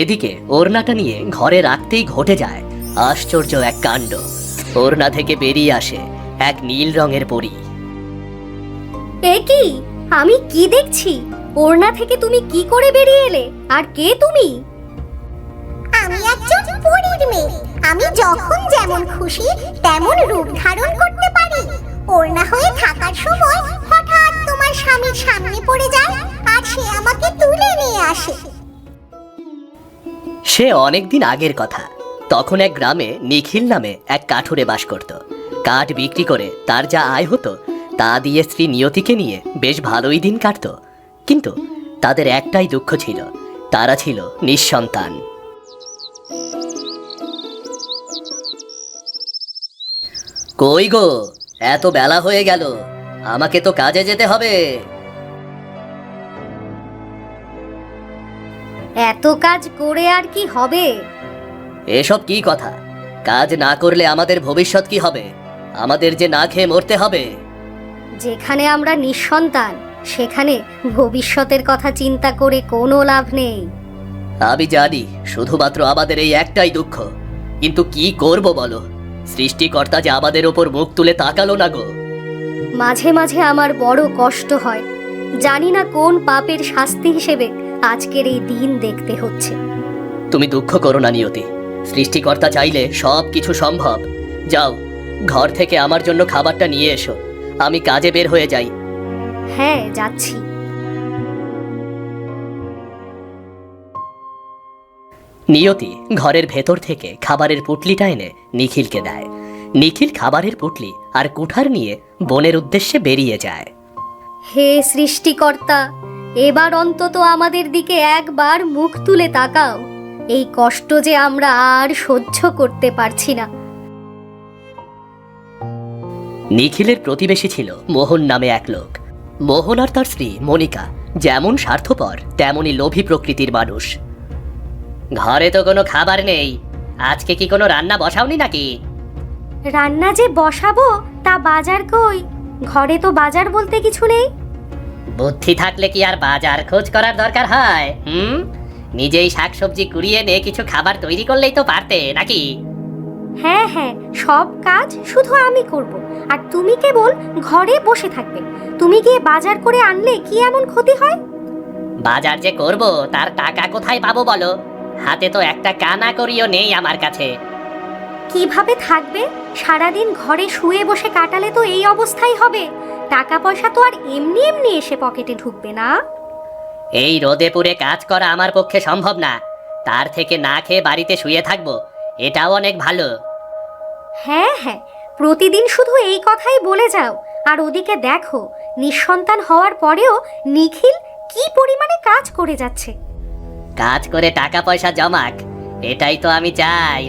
এদিকে ওড়নাটা নিয়ে ঘরে রাখতেই ঘটে যায় আশ্চর্য এক কাণ্ড। ওড়না থেকে বেরিয়ে আসে এক নীল রঙের পরী। এ কি, আমি কি দেখছি? ওড়না থেকে তুমি কি করে বেরিয়ে এলে? আর কে তুমি? আমি একজন পরীর মেয়ে। আমি যখন যেমন খুশি তেমন রূপ ধারণ করতে পারি। ওড়না হয়ে থাকার সময় হঠাৎ তোমার স্বামীর সামনে পড়ে যায় আর সে আমাকে তুলে নিয়ে আসে। সে অনেকদিন আগের কথা। তখন এক গ্রামে নিখিল নামে এক কাঠুরে বাস করত। কাঠ বিক্রি করে তার যা আয় হতো তা দিয়ে স্ত্রী নিয়তিকে নিয়ে বেশ ভালোই দিন কাটত। কিন্তু তাদের একটাই দুঃখ ছিল, তারা ছিল নিঃসন্তান। কই গো, এত বেলা হয়ে গেল, আমাকে তো কাজে যেতে হবে। এত কাজ করে আর কি হবে? এসব কি কথা? কাজ না করলে আমাদের ভবিষ্যৎ কি হবে? আমাদের যে না খেয়ে মরতে হবে। যেখানে আমরা নিঃসন্তান সেখানে ভবিষ্যতের কথা চিন্তা করে কোনো লাভ নেই। আমি জানি শুধুমাত্র আমাদের এই একটাই দুঃখ, কিন্তু কি করব বলো? সৃষ্টিকর্তা যে আমাদের ওপর মুখ তুলে তাকালো না গো। মাঝে মাঝে আমার বড় কষ্ট হয়। জানি না কোন পাপের শাস্তি হিসেবে আজকের এই দিন দেখতে হচ্ছে। তুমি দুঃখ করো না নিয়তি, সৃষ্টিকর্তা চাইলে সব কিছু সম্ভব। যাও, ঘর থেকে আমার জন্য খাবারটা নিয়ে এসো, আমি কাজে বের হয়ে যাই। হ্যাঁ, যাচ্ছি। নিয়তি ঘরের ভেতর থেকে খাবারের পুটলিটা এনে নিখিলকে দেয়। নিখিল খাবারের পুটলি আর কুঠার নিয়ে বনের উদ্দেশ্যে বেরিয়ে যায়। হে সৃষ্টিকর্তা, এবার অন্তত আমাদের দিকে একবার মুখ তুলে তাকাও। এই কষ্ট যে আমরা আর সহ্য করতে পারছি না। নিখিলের প্রতিবেশী ছিল মোহন নামে এক লোক। মোহন আর তার স্ত্রী মনিকা যেমন স্বার্থপর তেমনি লোভী প্রকৃতির মানুষ। ঘরে তো কোনো খাবার নেই, আজকে কি কোনো রান্না বসাওনি নাকি? রান্না যে বসাবো তা বাজার কই? ঘরে তো বাজার বলতে কিছু নেই। বুদ্ধি থাকলে কি আর বাজার খোঁজ করার দরকার হয়? নিজেই শাকসবজি কুড়িয়ে নিয়ে কিছু খাবার তৈরি করলেই তো পারতে নাকি? হ্যাঁ হ্যাঁ, সব কাজ শুধু আমি করব, আর তুমি কেবল ঘরে বসে থাকবে। তুমি গিয়ে বাজার করে আনলে কি এমন ক্ষতি হয়? বাজার যে করব তার টাকা কোথায় পাবো বলো? হাতে তো একটা কানা করিও নেই আমার কাছে। কিভাবে থাকবে? সারাদিন ঘরে শুয়ে বসে কাটালে তো এই অবস্থাই হবে। টাকা পয়সা তো আর এমনি এমনি এসে পকেটে ঢুকবে না। এই রোদে পুড়ে কাজ করা আমার পক্ষে সম্ভব না, তার থেকে না খেয়ে বাড়িতে শুয়ে থাকবো, এটাও অনেক ভালো। হ্যাঁ হ্যাঁ, প্রতিদিন শুধু এই কথাই বলে যাও, আর ওদিকে দেখো নিঃসন্তান হওয়ার পরেও নিখিল কি পরিমাণে কাজ করে যাচ্ছে। কাজ করে টাকা পয়সা জমাক, এটাই তো আমি চাই।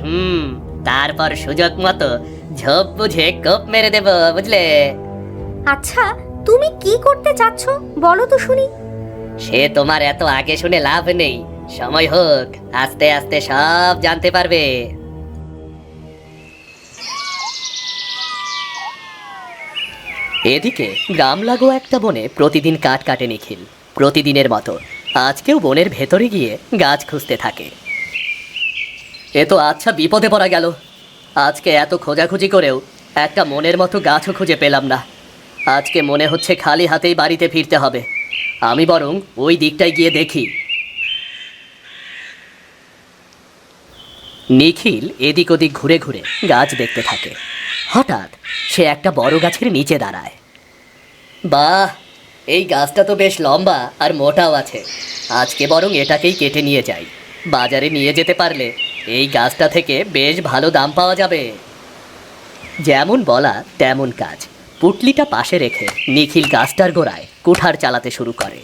তারপর সুযোগ মতো ঝোপ বুঝে কোপ মেরে দেব, বুঝলে? আচ্ছা, তুমি কি করতে চাচ্ছ বলো তো শুনি। সে তোমার এত আগে শুনে লাভ নেই, সময় হোক, আস্তে আস্তে সব জানতে পারবে। এদিকে গ্রাম লাগো একটা বনে প্রতিদিন কাঠ কাটে নিখিল। প্রতিদিনের মতো আজকেও বনের ভেতরে গিয়ে গাছ খুঁজতে থাকে। এ তো আচ্ছা বিপদে পড়া গেল। আজকে এত খোঁজাখুঁজি করেও একটা মনের মতো গাছও খুঁজে পেলাম না। আজকে মনে হচ্ছে খালি হাতেই বাড়িতে ফিরতে হবে। আমি বরং ওই দিকটায় গিয়ে দেখি। নিখিল এদিক ওদিক ঘুরে ঘুরে গাছ দেখতে থাকে। হঠাৎ সে একটা বড় গাছের নিচে দাঁড়ায়। বাহ, এই গাছটা তো বেশ লম্বা আর মোটাও আছে। আজকে বরং এটাকেই কেটে নিয়ে যাই। বাজারে নিয়ে যেতে পারলে এই গাছটা থেকে বেশ ভালো দাম পাওয়া যাবে। যেমন বলা তেমন কাজ। পুটলিটা পাশে রেখে নিখিল গাছটার গোড়ায় কুঠার চালাতে শুরু করে।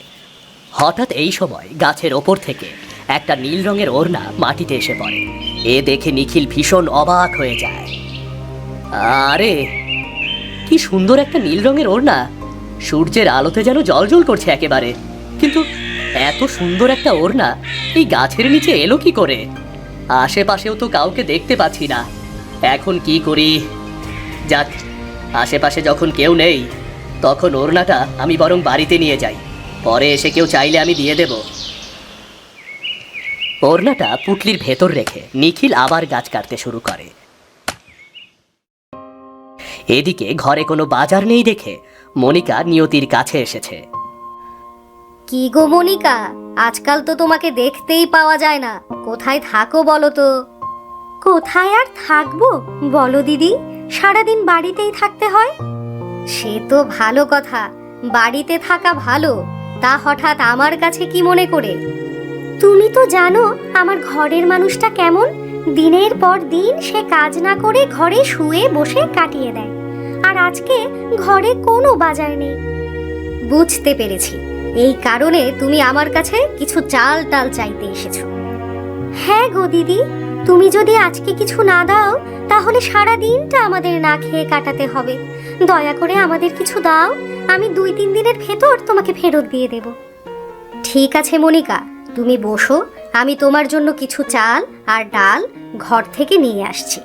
হঠাৎ এই সময় গাছের ওপর থেকে একটা নীল রঙের ওড়না মাটিতে এসে পড়ে। এ দেখে নিখিল ভীষণ অবাক হয়ে যায়। আরে, কি সুন্দর একটা নীল রঙের ওড়না! সূর্যের আলোতে যেন জ্বলজ্বল করছে একেবারে। কিন্তু এত সুন্দর একটা ওড়না এই গাছের নিচে এলো কি করে? আশেপাশেও তো কাউকে দেখতে পাচ্ছি না। এখন কি করি? যাক, আশেপাশে যখন কেউ নেই তখন ওড়নাটা আমি বরং বাড়িতে নিয়ে যাই, পরে এসে কেউ চাইলে আমি দিয়ে দেব। ওড়নাটা পুটলির ভেতর রেখে নিখিল আবার গাছ কাটতে শুরু করে। এদিকে ঘরে কোনো বাজার নেই দেখে মনিকা নিয়তির কাছে এসেছে। কি গো মনিকা, আজকাল তো তোমাকে দেখতেই পাওয়া যায় না, কোথায় থাকো বলো তো? কোথায় আর থাকবো বলো দিদি, সারাদিন বাড়িতেই থাকতে হয়। সে তো ভালো কথা, বাড়িতে থাকা ভালো, তা হঠাৎ আমার কাছে কি মনে করে? তুমি তো জানো আমার ঘরের মানুষটা কেমন, দিনের পর দিন সে কাজ না করে ঘরে শুয়ে বসে কাটিয়ে দেয়, আর আজকে ঘরে কোনো বাজার নেই। বুঝতে পেরেছি, এই কারণে তুমি আমার কাছে কিছু চাল টাল চাইতে এসেছো। হ্যাঁ গো দিদি, তুমি যদি আজকে কিছু না দাও তাহলে সারা দিনটা আমাদের না খেয়ে কাটাতে হবে। দয়া করে আমাদের কিছু দাও, আমি 2-3 দিনের ভেতর তোমাকে ফেরত দিয়ে দেব। ঠিক আছে মনিকা, তুমি বসো, আমি তোমার জন্য কিছু চাল আর ডাল ঘর থেকে নিয়ে আসছি।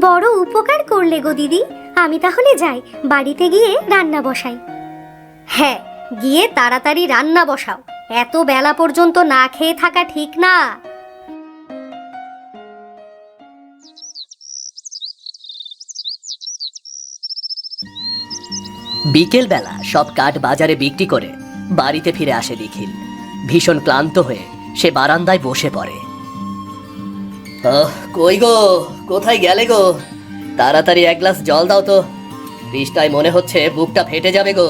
বড় উপকার করলে গো দিদি, আমি তাহলে যাই, বাড়িতে গিয়ে রান্না বসাই। হ্যাঁ, গিয়ে তাড়াতাড়ি রান্না বসাও, এত বেলা পর্যন্ত না খেয়ে থাকা ঠিক না। বিকেল বেলা সব কাঠ বাজারে বিক্রি করে বাড়িতে ফিরে আসে নিখিল। ভীষণ ক্লান্ত হয়ে সে বারান্দায় বসে পড়ে। কই গো, কোথায় গেলে গো? তাড়াতাড়ি এক গ্লাস জল দাও তো, তৃষ্ণায় মনে হচ্ছে বুকটা ফেটে যাবে গো।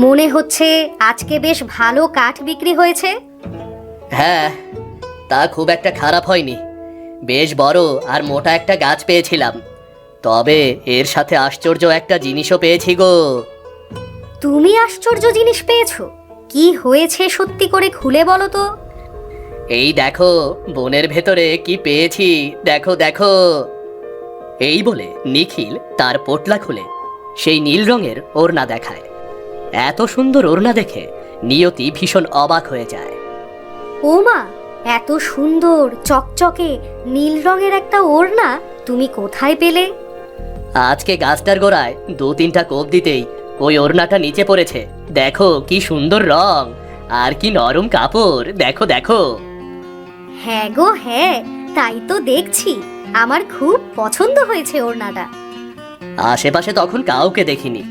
মনে হচ্ছে আজকে বেশ ভালো কাঠ বিক্রি হয়েছে। হ্যাঁ, তা খুব একটা খারাপ হয়নি, বেশ বড় আর মোটা একটা গাছ পেয়েছিলাম, তবে এর সাথে আশ্চর্য একটা জিনিসও পেয়েছি গো। তুমি আশ্চর্য জিনিস পেয়েছো? কি হয়েছে সত্যি করে খুলে বলো তো। এই দেখো বনের ভেতরে কি পেয়েছি, দেখো দেখো। এই বলে নিখিল তার পোটলা খুলে সেই নীল রঙের ওড়না দেখায়। এত সুন্দর ওড়না দেখে নিয়তি ভীষণ অবাক হয়ে যায়। ও মা, এত সুন্দর চকচকে নীল রঙের একটা ওড়না তুমি কোথায় পেলে? আজকে গাছটার গোড়ায় 2-3টা কোপ দিতেই ওই ওড়নাটা নিচে পড়েছে, দেখো কি সুন্দর রং আর কি নরম কাপড়, দেখো দেখো। হ্যাঁ গো হ্যাঁ, তাই তো দেখছি, আমার খুব পছন্দ হয়েছে ওড়নাটা। আশেপাশে তখন কাউকে দেখিনি,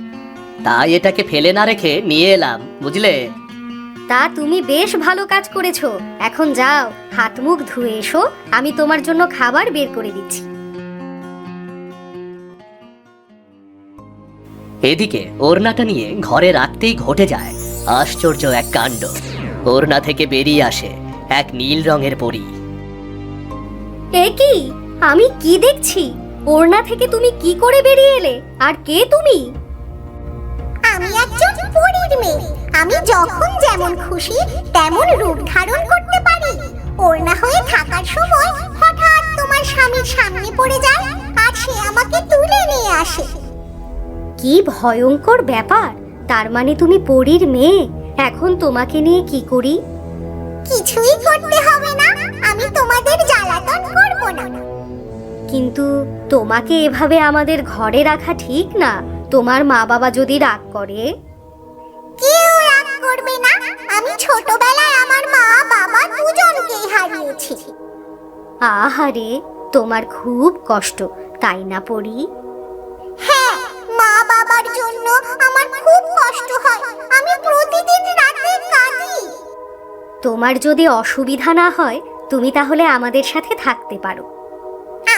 তাই এটাকে ফেলে না রেখে নিয়ে এলাম, বুঝলে? তা তুমি বেশ ভালো কাজ করেছো, এখন যাও হাত মুখ ধুয়ে এসো, আমি তোমার জন্য খাবার বের করে দিচ্ছি। এদিকে ওড়নাটা নিয়ে ঘরে রাখতেই ঘটে যায় আশ্চর্য এক কাণ্ড। ওড়না থেকে বেরিয়ে আসে এক নীল রঙের পরী। এ কি, আমি কি দেখছি? ওড়না থেকে তুমি কি করে বেরিয়ে এলে, আর কে তুমি? আমি একজন পরীর মেয়ে, আমি যখন যেমন খুশি তেমন রূপ ধারণ করতে পারি। ওড়না হয়ে থাকার সময় হঠাৎ তোমার স্বামীর সামনে পড়ে যায় আর সে আমাকে তুলে নিয়ে আসে। কি ভয়ঙ্কর ব্যাপার, তার মানে তুমি পরীর মেয়ে, এখন তোমাকে নিয়ে কি করি? কিছুই করতে হবে না, আমি তোমাদের জ্বালাতন করব না। কিন্তু তোমাকে এভাবে আমাদের ঘরে রাখা ঠিক না, তোমার মা বাবা যদি রাগ করে। কেউ রাগ করবে না, আমি ছোটবেলায় আমার মা বাবা দুজনকেই হারিয়েছি। আহারে, তোমার খুব কষ্ট, তাই না পরি? হ্যাঁ, মা বাবার জন্য আমার খুব কষ্ট হয়, আমি প্রতিদিন রাতে কাঁদি। তোমার যদি অসুবিধা না হয় তুমি তাহলে আমাদের সাথে থাকতে পারো।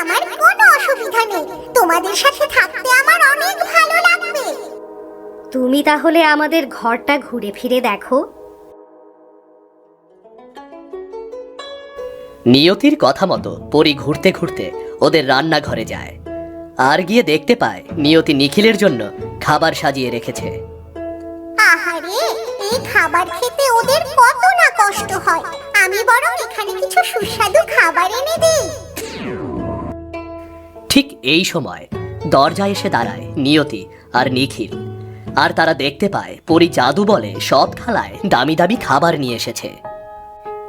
আমার কোনো অসুবিধা নেই, তোমাদের সাথে থাকতে আমার অনেক ভালো লাগবে। তুমি তাহলে আমাদের ঘরটা ঘুরে ফিরে দেখো। নিয়তির কথা মতো পরী ঘুরতে ঘুরতে ওদের রান্নাঘরে যায়, আর গিয়ে দেখতে পায় নিয়তি নিখিলের জন্য খাবার সাজিয়ে রেখেছে। আহারে, এই খাবার খেতে ওদের কত না কষ্ট হয়, আমি বরং এখানে কিছু সুস্বাদু খাবার এনে দিই। ঠিক এই সময় দরজায় এসে দাঁড়ায় নিয়তি আর নিখিল, আর তারা দেখতে পায় পরী জাদু বলে সব থালায় দামি দামি খাবার নিয়ে এসেছে।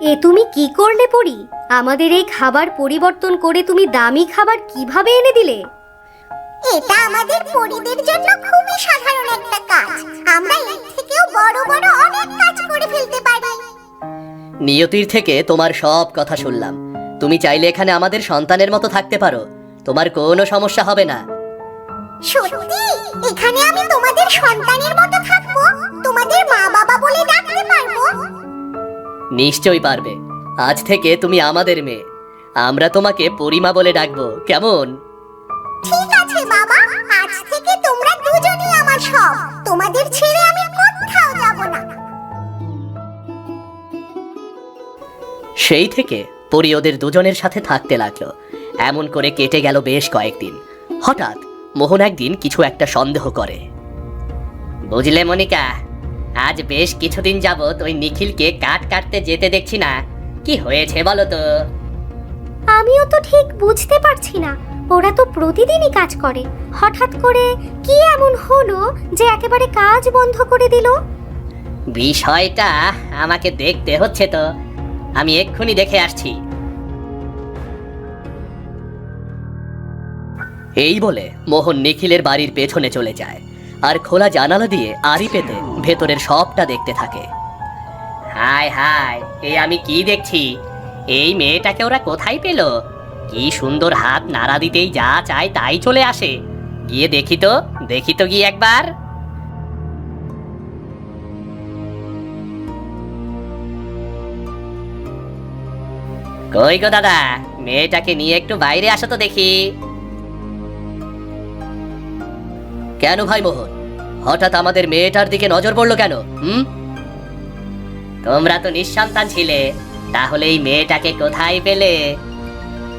এ তুমি কি করলে পরি? আমাদের এই খাবার পরিবর্তন করে তুমি দামি খাবার কিভাবে এনে দিলে? এটা আমাদের পরিদের জন্য খুবই সাধারণ একটা কাজ। আমরা এর থেকেও বড় বড় অনেক কাজ করে ফেলতে পারি। নিয়তির থেকে তোমার সব কথা শুনলাম। তুমি চাইলে এখানে আমাদের সন্তানের মতো থাকতে পারো, তোমার কোনো সমস্যা হবে না। সত্যি এখানে আমি তোমাদের সন্তানের মতো থাকবো? তোমাদের মা বাবা বলে ডাকতে পারবো? নিশ্চয়ই পারবে। আজ থেকে তুমি আমাদের মেয়ে, আমরা তোমাকে পরিমা বলে ডাকবো, কেমন? ঠিক আছে বাবা, আজ থেকে তোমরা দুজনই আমার সব। তোমাদের ছেড়ে আমি কোথাও যাব না। সেই থেকে পরি ওদের দুজনের সাথে থাকতে লাগলো। এমন করে কেটে গেল বেশ কয়েকদিন। হঠাৎ মোহন একদিন কিছু একটা সন্দেহ করে। বুঝলে মনিকা, আজ বেশ কিছুদিন যাবত ওই নিখিলকে কাট কাটতে যেতে দেখছি না। কি হয়েছে বলো তো? আমিও তো ঠিক বুঝতে পারছি না। ওরা তো প্রতিদিনই কাজ করে, হঠাৎ করে কি এমন হলো যে একেবারে কাজ বন্ধ করে দিল? বিষয়টা আমাকে দেখতে হচ্ছে তো, আমি এক্ষুনি দেখে আসছি। এই বলে মোহন নিখিলের বাড়ির পেছনে চলে যায় আর খোলা জানালা দিয়ে আড়ি পেতে ভেতরের সবটা দেখতে থাকে। হায় হায়, এ আমি কি দেখছি? এই মেয়েটাকে ওরা কোথায় পেল? কি সুন্দর হাত নাড়া দিতেই যা চায় তাই চলে আসে। গিয়ে দেখি তো গিয়ে একবার। কই গো দাদা, মেয়েটাকে নিয়ে একটু বাইরে আসো তো দেখি। কেন ভাই মোহন, হঠাৎ আমাদের মেয়েটার দিকে নজর পড়লো কেন? তোমরা তো নিঃসন্তান ছিলে, তাহলে এই মেয়েটাকে কোথায় পেলে?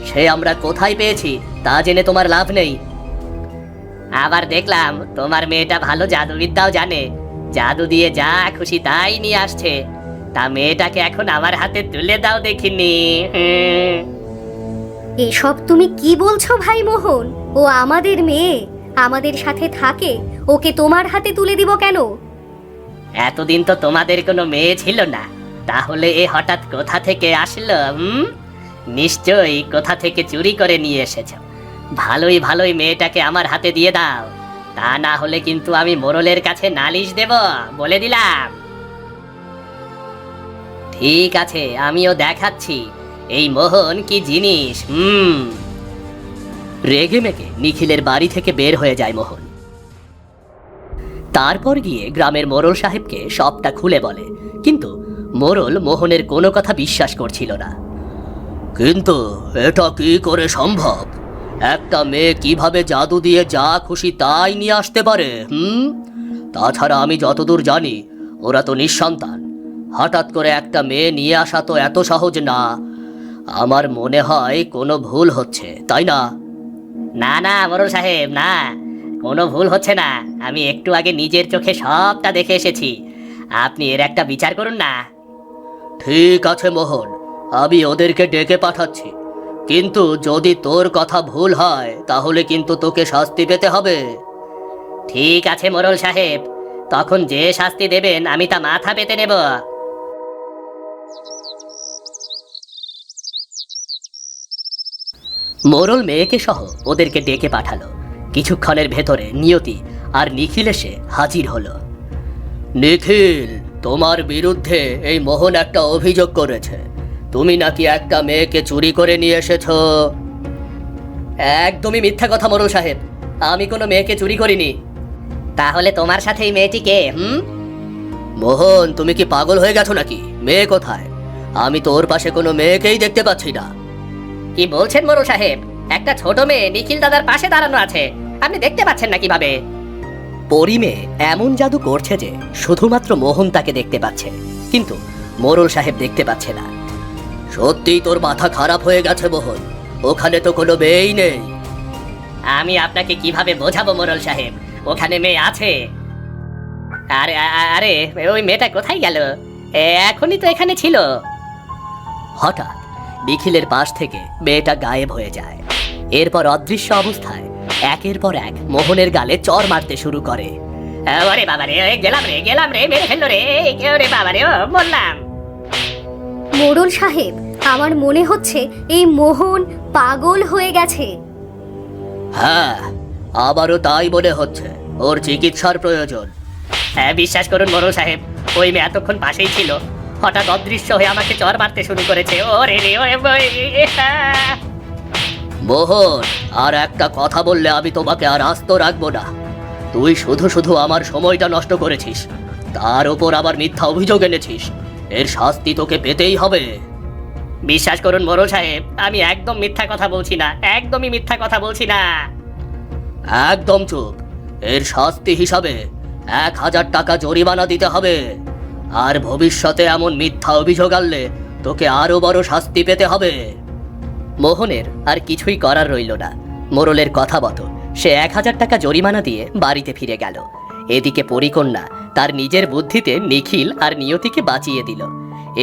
সে আমরা কোথায় পেয়েছি তা জেনে তোমার লাভ নেই। আবার দেখলাম তোমার মেয়েটা ভালো জাদুবিদ্যাও জানে, জাদু দিয়ে যা খুশি তাই নিয়ে আসছে। তা মেয়েটাকে এখন আমার হাতে তুলে দাও দেখিনি। এসব তুমি কি বলছো ভাই মোহন? ও আমাদের মেয়ে, আমাদের সাথে থাকে, ওকে তোমার হাতে তুলে দিব কেন? এতদিন তো তোমাদের কোনো মেয়ে ছিল না, তাহলে এ হঠাৎ কোথা থেকে আসলো? নিশ্চয়ই কোথা থেকে চুরি করে নিয়ে এসেছ। ভালোই মেয়েটাকে আমার হাতে দিয়ে দাও, তা না হলে কিন্তু আমি মোড়লের কাছে নালিশ দেব, বলে দিলাম। ঠিক আছে, আমিও দেখাচ্ছি এই মোহন কি জিনিস। রেগে মেগে নিখিলের বাড়ি থেকে বের হয়ে যায় মোহন। তারপর গিয়ে গ্রামের মোড়ল সাহেবকে সবটা খুলে বলে, কিন্তু মোড়ল মোহনের কোনো কথা বিশ্বাস করছিল না। কিন্তু এটা কি করে সম্ভব? একটা মেয়ে কিভাবে জাদু দিয়ে যা খুশি তাই নিয়ে আসতে পারে? তাছাড়া আমি যতদূর জানি ওরা তো নিঃসন্তান। হঠাৎ করে একটা মেয়ে নিয়ে আসা তো এত সহজ না। আমার মনে হয় কোনো ভুল হচ্ছে, তাই না? না না মোড়ল সাহেব, না, কোনো ভুল হচ্ছে না। আমি একটু আগে নিজের চোখে সবটা দেখে এসেছি। আপনি এর একটা বিচার করুন না। ঠিক আছে মোহন, আমি ওদেরকে ডেকে পাঠাচ্ছি, কিন্তু যদি তোর কথা ভুল হয় তাহলে কিন্তু তোকে শাস্তি পেতে হবে। ঠিক আছে মোড়ল সাহেব, তখন যে শাস্তি দেবেন আমি তা মাথা পেতে নেব। মোড়ল মেয়েকে সহ ওদেরকে ডেকে পাঠালো। কিছুক্ষণের ভেতরে নিয়তি আর নিখিল এসে হাজির হলো। নিখিল, তোমার বিরুদ্ধে এই মোহন একটা অভিযোগ করেছে। তুমি নাকি একটা মেয়েকে চুরি করে নিয়ে এসেছো। একদমই মিথ্যা কথা মোড়ল সাহেব, আমি কোনো মেয়েকে চুরি করিনি। তাহলে তোমার সাথে এই মেয়েটি কে? মোহন, তুমি কি পাগল হয়ে গেছো নাকি? মেয়ে কোথায়? আমি তো ওর পাশে কোনো মেয়েকেই দেখতে পাচ্ছি না। কি বলছেন মোড়ল সাহেব? একটা ছোট মেয়ে নিখিল দাদার পাশে দাঁড়ানো আছে, আপনি দেখতে পাচ্ছেন না কিভাবে? পরি মেয়ে এমন জাদু করছে যে শুধুমাত্র মোহন তাকে দেখতে পাচ্ছে, কিন্তু মোড়ল সাহেব দেখতে পাচ্ছে না। সত্যিই তোর মাথা খারাপ হয়ে গেছে মোহন, ওখানে তো কোনো মেয়েই নেই। আমি আপনাকে কিভাবে বোঝাবো মোড়ল সাহেব, ওখানে মেয়ে আছে। আরে আরে, ওই মেয়েটা কোথায় গেল? এখনই তো এখানে ছিল। হঠাৎ নিখিলের পাশ থেকে মেয়েটা গায়েব হয়ে যায়। এরপর অদৃশ্য অবস্থায় একের পর এক মোহনের গালে চড় মারতে শুরু করে। ওরে বাবা রে, গেলাম রে, মেরে ফেললো রে, কেউ রে বাবা রে, বললাম। মোড়ল সাহেব, আমার মনে হচ্ছে এই মোহন পাগল হয়ে গেছে। হ্যাঁ, আবারও তাই মনে হচ্ছে। ওর চিকিৎসার প্রয়োজন। হ্যাঁ, বিশ্বাস করুন মোড়ল সাহেব, ওই মেয়ে এতক্ষণ পাশেই ছিল, হঠাৎ অদৃশ্য হয়ে আমাকে চড় মারতে শুরু করেছে। ওরে রে, ওরে মোহন, আর একটা কথা বললে আমি তোমাকে আর আস্ত রাখবো না। তুই শুধু শুধু আমার সময়টা নষ্ট করেছিস, তার ওপর আবার মিথ্যা অভিযোগ এনেছিস। এর শাস্তি তোকে পেতেই হবে। বিশ্বাস করুন মোড়ল সাহেব, আমি একদম মিথ্যা কথা বলছি না, একদমই মিথ্যা কথা বলছি না। একদম চুপ। এর শাস্তি হিসাবে 1000 টাকা জরিমানা দিতে হবে। আর ভবিষ্যতে এমন মিথ্যা অভিযোগ আনলে তোকে আরো বড় শাস্তি পেতে হবে। মোহনের আর কিছুই করার রইল না। মোড়লের কথা মতো সে 1000 টাকা জরিমানা দিয়ে বাড়িতে ফিরে গেল। এদিকে পরিকন্যা তার নিজের বুদ্ধিতে নিখিল আর নিয়তিকে বাঁচিয়ে দিল।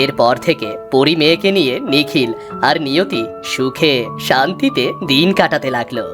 এরপর থেকে পরি মেয়েকে নিয়ে নিখিল আর নিয়তি সুখে শান্তিতে দিন কাটাতে লাগলো।